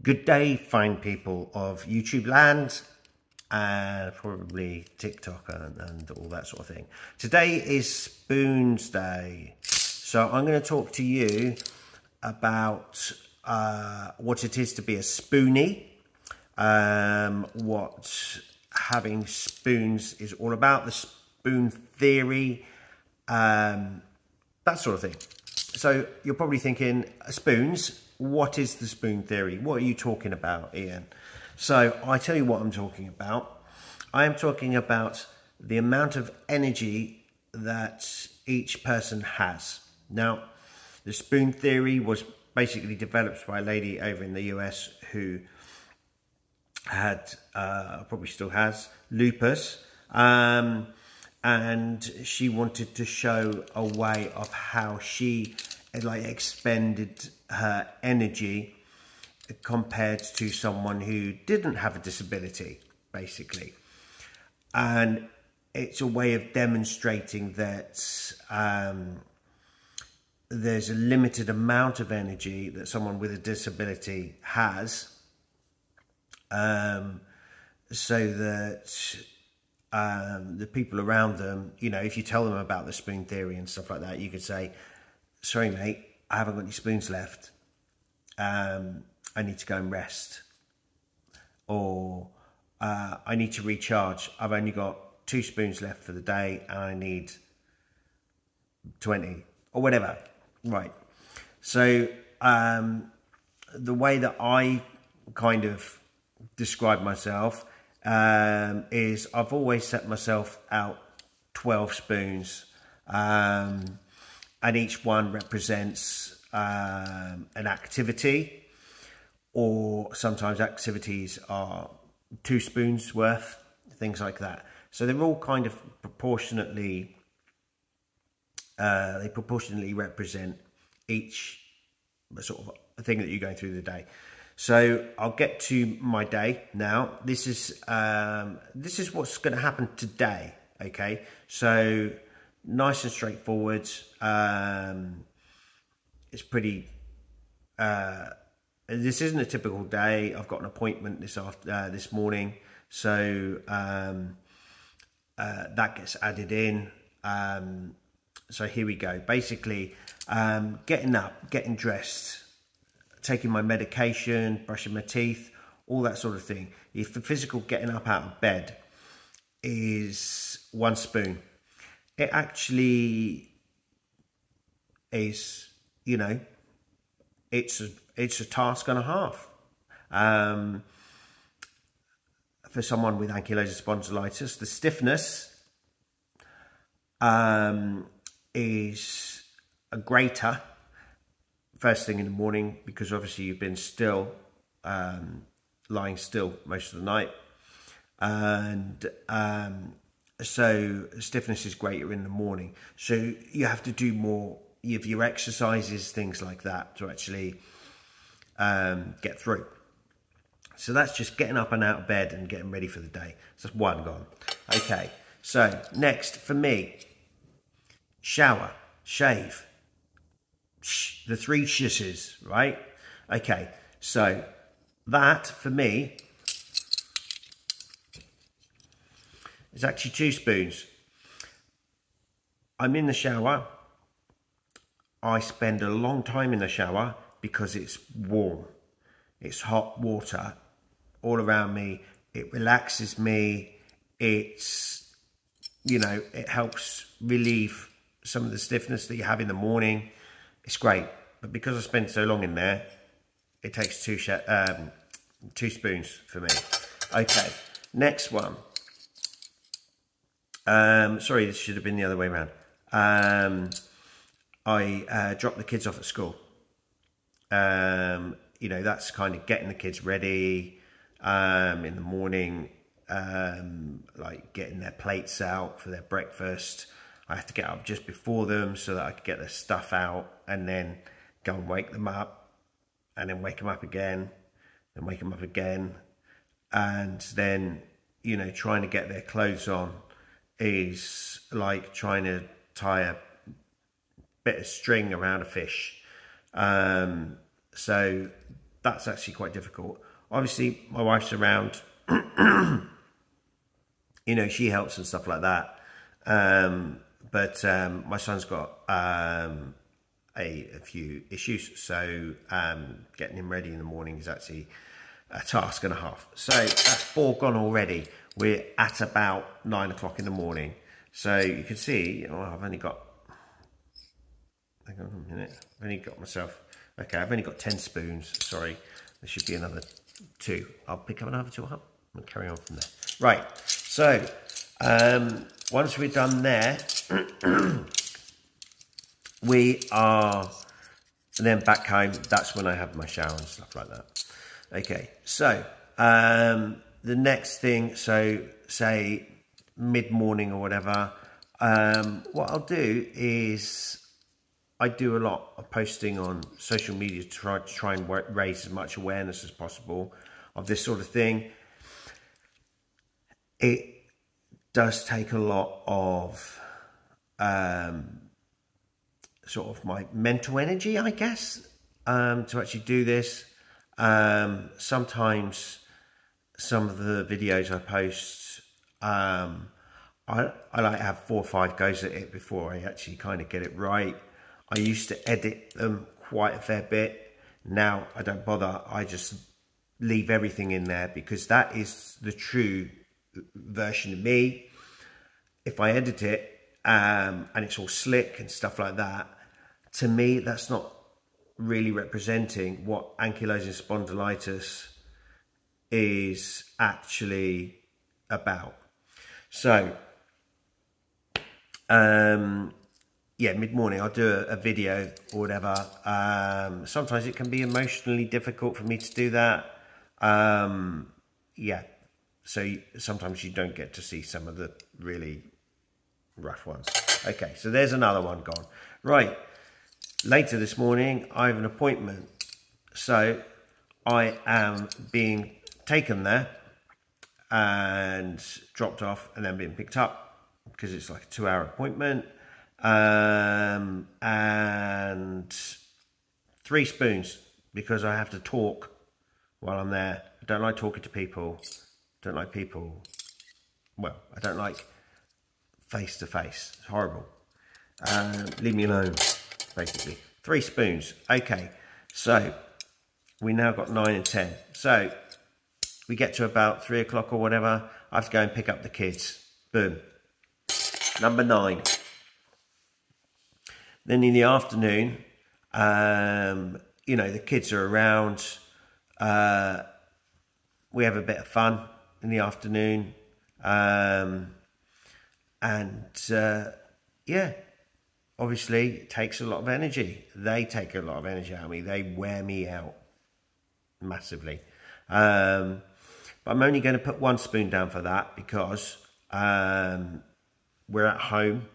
Good day, fine people of YouTube land and probably TikTok and all that sort of thing. Today is Spoons Day, so I'm going to talk to you about what it is to be a spoonie, what having spoons is all about, the spoon theory, that sort of thing. So you're probably thinking, spoons, what is the spoon theory? What are you talking about, Ian? So I tell you what I'm talking about. I am talking about the amount of energy that each person has. Now, the spoon theory was basically developed by a lady over in the US who had, probably still has, lupus. And she wanted to show a way of how she expended her energy compared to someone who didn't have a disability, basically. And it's a way of demonstrating that there's a limited amount of energy that someone with a disability has, so that the people around them, you know, if you tell them about the spoon theory and stuff like that, you could say, sorry mate, I haven't got any spoons left, I need to go and rest, or I need to recharge, I've only got 2 spoons left for the day and I need 20 or whatever. Right, so the way that I kind of describe myself is I've always set myself out 12 spoons, and each one represents an activity, or sometimes activities are 2 spoons worth, things like that. So they're all kind of proportionately, they proportionately represent each sort of thing that you're going through the day. So I'll get to my day now. This is what's going to happen today. Okay, so nice and straightforward. It's pretty. This isn't a typical day. I've got an appointment this morning, so that gets added in. So here we go. Basically, getting up, getting dressed, taking my medication, brushing my teeth, all that sort of thing. If the physical getting up out of bed is 1 spoon, it actually is, you know, it's a task and a half. For someone with ankylosing spondylitis, the stiffness is a greater first thing in the morning, because obviously you've been still, lying still most of the night, and so stiffness is greater in the morning. So you have to do more of your exercises, things like that, to actually get through. So that's just getting up and out of bed and getting ready for the day. So that's 1 gone. Okay, so next for me, shower, shave, the 3 shishes, right? Okay, so that for me is actually 2 spoons. I'm in the shower. I spend a long time in the shower because it's warm. It's hot water all around me. It relaxes me. It's, you know, it helps relieve some of the stiffness that you have in the morning. It's great. But because I spend so long in there, it takes 2 spoons for me. Okay, next one. Sorry, this should have been the other way around. I drop the kids off at school. You know, that's kind of getting the kids ready in the morning, like getting their plates out for their breakfast. I have to get up just before them so that I can get their stuff out and then go and wake them up, and then wake them up again, and wake them up again. And then, you know, trying to get their clothes on is like trying to tie a bit of string around a fish. So that's actually quite difficult. Obviously, my wife's around, you know, she helps and stuff like that. But my son's got a few issues, so getting him ready in the morning is actually a task and a half. So that's 4 gone already. We're at about 9 o'clock in the morning. So you can see, oh, I've only got, hang on a minute, I've only got myself, okay, I've only got 10 spoons, sorry. There should be another 2. I'll pick up another 2 up and carry on from there. Right, so once we're done there, we are then back home. That's when I have my shower and stuff like that. Okay, so the next thing, so say mid-morning or whatever, what I'll do is I do a lot of posting on social media to try and raise as much awareness as possible of this sort of thing. It does take a lot of sort of my mental energy, I guess, to actually do this. Sometimes some of the videos I post, I like to have 4 or 5 goes at it before I actually kind of get it right. I used to edit them quite a fair bit. Now I don't bother. I just leave everything in there because that is the true version of me. If I edit it and it's all slick and stuff like that, to me that's not really representing what ankylosing spondylitis is actually about. So yeah, mid-morning I'll do a video or whatever. Sometimes it can be emotionally difficult for me to do that. Yeah, so sometimes you don't get to see some of the really rough ones. Okay, so there's another one gone. Right, later this morning I have an appointment, so I am being taken there and dropped off and then being picked up because it's like a 2-hour appointment. And 3 spoons because I have to talk while I'm there. I don't like talking to people. Don't like people. Well, I don't like face to face. It's horrible. Leave me alone, basically. 3 spoons. Okay, so we now got 9 and 10. So we get to about 3 o'clock or whatever. I have to go and pick up the kids. Boom. Number 9. Then in the afternoon, you know, the kids are around. We have a bit of fun in the afternoon. Yeah, obviously it takes a lot of energy. They take a lot of energy out of me. They wear me out massively. But I'm only going to put 1 spoon down for that because we're at home.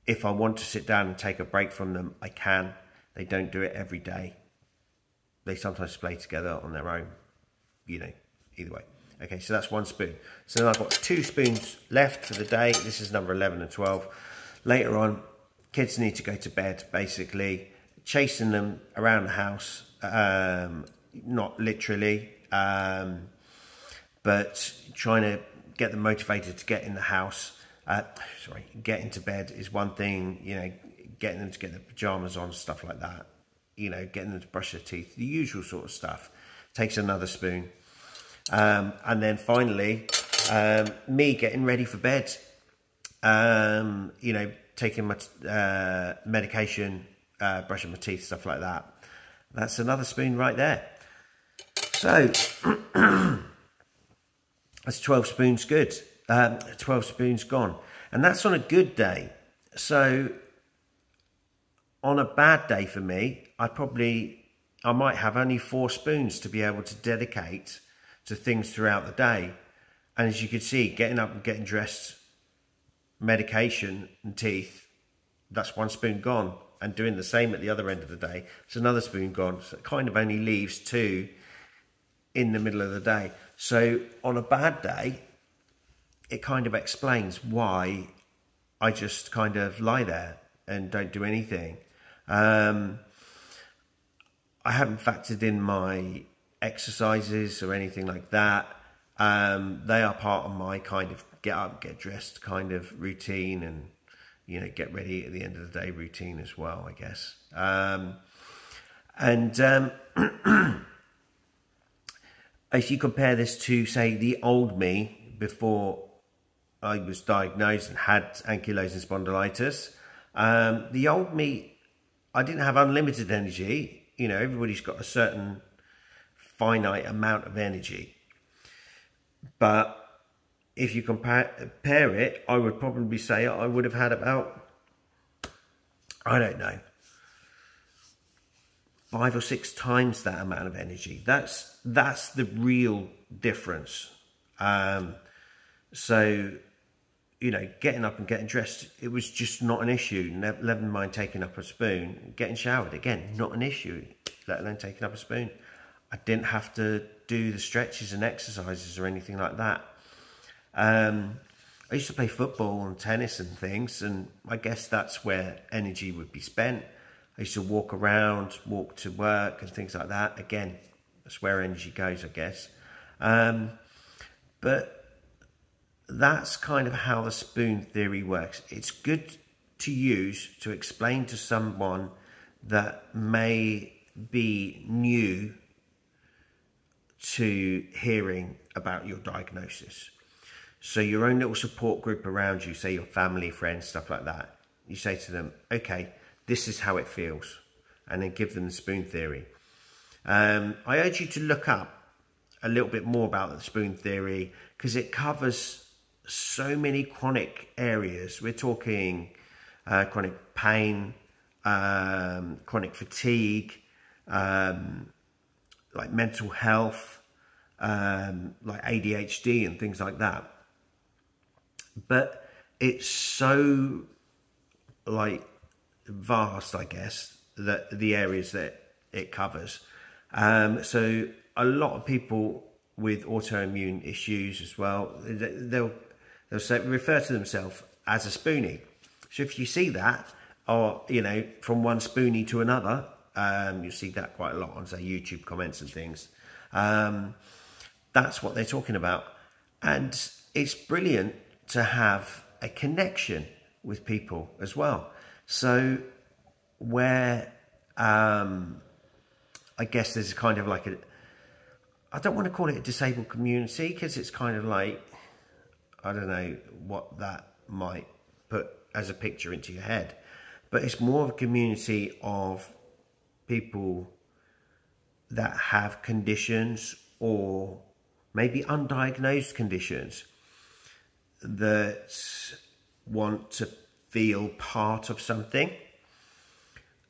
If I want to sit down and take a break from them, I can. They don't do it every day. They sometimes play together on their own. You know, either way. Okay, so that's 1 spoon. So then I've got 2 spoons left for the day. This is number 11 and 12. Later on, kids need to go to bed, basically. Chasing them around the house. Not literally. But trying to get them motivated to get in the house. Get into bed is one thing, you know, getting them to get their pajamas on, stuff like that, you know, getting them to brush their teeth, the usual sort of stuff, takes another spoon. And then finally, me getting ready for bed, you know, taking my medication, brushing my teeth, stuff like that. That's another spoon right there. So, that's 12 spoons good. 12 spoons gone, and that's on a good day. So on a bad day for me, I might have only 4 spoons to be able to dedicate to things throughout the day. And as you can see, getting up and getting dressed, medication and teeth, that's 1 spoon gone. And doing the same at the other end of the day, it's another spoon gone. So it kind of only leaves 2 in the middle of the day. So on a bad day, it kind of explains why I just kind of lie there and don't do anything. I haven't factored in my exercises or anything like that. They are part of my kind of get up, get dressed kind of routine, and get ready at the end of the day routine as well, I guess. If you compare this to, say, the old me before I was diagnosed and had ankylosing spondylitis, the old me, I didn't have unlimited energy. Everybody's got a certain finite amount of energy. But if you compare it, I would probably say I would have had about, I don't know, 5 or 6 times that amount of energy. That's the real difference. So, getting up and getting dressed, it was just not an issue. Never mind taking up a spoon. Getting showered, again, not an issue, let alone taking up a spoon. I didn't have to do the stretches and exercises or anything like that. I used to play football and tennis and things, and I guess that's where energy would be spent. I used to walk around, walk to work and things like that. Again, that's where energy goes, I guess. But that's kind of how the spoon theory works. It's good to use to explain to someone that may be new to hearing about your diagnosis. So your own little support group around you, say your family, friends, stuff like that, you say to them, okay, this is how it feels, and then give them the spoon theory. I urge you to look up a little bit more about the spoon theory, because it covers so many chronic areas. We're talking chronic pain, chronic fatigue, like mental health, like ADHD and things like that. But it's so vast, I guess, that the areas that it covers. So a lot of people with autoimmune issues as well, they'll refer to themselves as a spoonie. So if you see that, or from one spoonie to another, you'll see that quite a lot on, say, YouTube comments and things. That's what they're talking about, and it's brilliant to have a connection with people as well. So where I guess there's kind of like I don't want to call it a disabled community, because it's kind of like, I don't know what that might put as a picture into your head, but it's more of a community of people that have conditions, or maybe undiagnosed conditions, that want to feel part of something.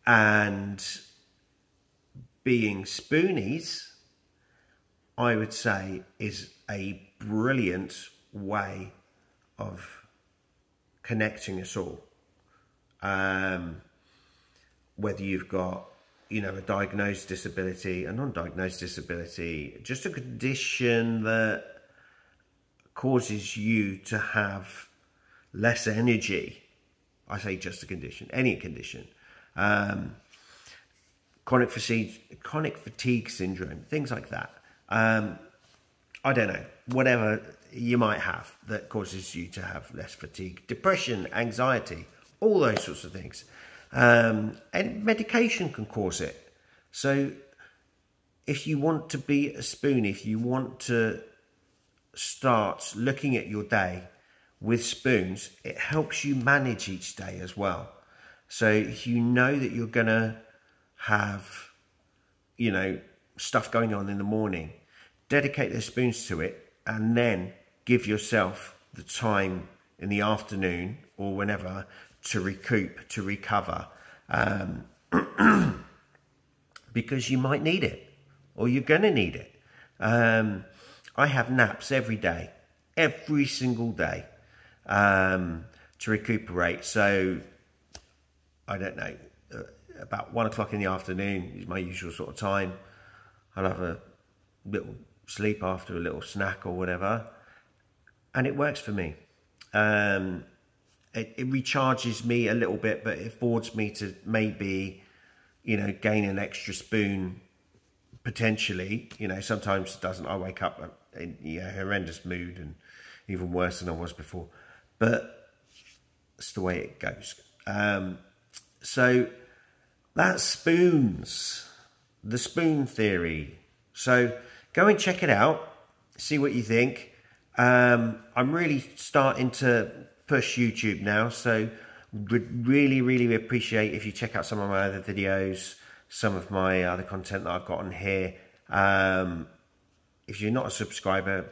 And being spoonies, I would say, is a brilliant way of connecting us all. Whether you've got, a diagnosed disability, a non-diagnosed disability, just a condition that causes you to have less energy. I say just a condition, any condition. Chronic fatigue syndrome, things like that. I don't know, whatever you might have that causes you to have less fatigue, depression, anxiety, all those sorts of things. And medication can cause it. So if you want to be a spoonie, if you want to start looking at your day with spoons, it helps you manage each day as well. So if you know that you're going to have, stuff going on in the morning, dedicate the spoons to it, and then give yourself the time in the afternoon or whenever to recoup, to recover, because you might need it, or you're going to need it. I have naps every day, every single day, to recuperate. So I don't know, about 1 o'clock in the afternoon is my usual sort of time. I'll have a little sleep after, a little snack or whatever, and it works for me. It recharges me a little bit, but it affords me to maybe you know, gain an extra spoon potentially. You know, sometimes it doesn't. I wake up in horrendous mood and even worse than I was before, but it's the way it goes. So that's spoons, the spoon theory. So go and check it out, see what you think. I'm really starting to push YouTube now, so would really appreciate if you check out some of my other videos, some of my other content that I've got on here. If you're not a subscriber,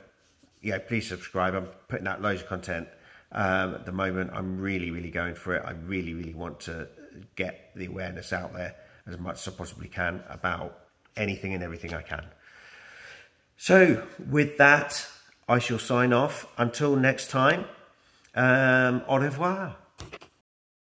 yeah, please subscribe. I'm putting out loads of content at the moment. I'm really going for it. I really want to get the awareness out there as much as I possibly can about anything and everything I can. So with that, I shall sign off. Until next time, au revoir.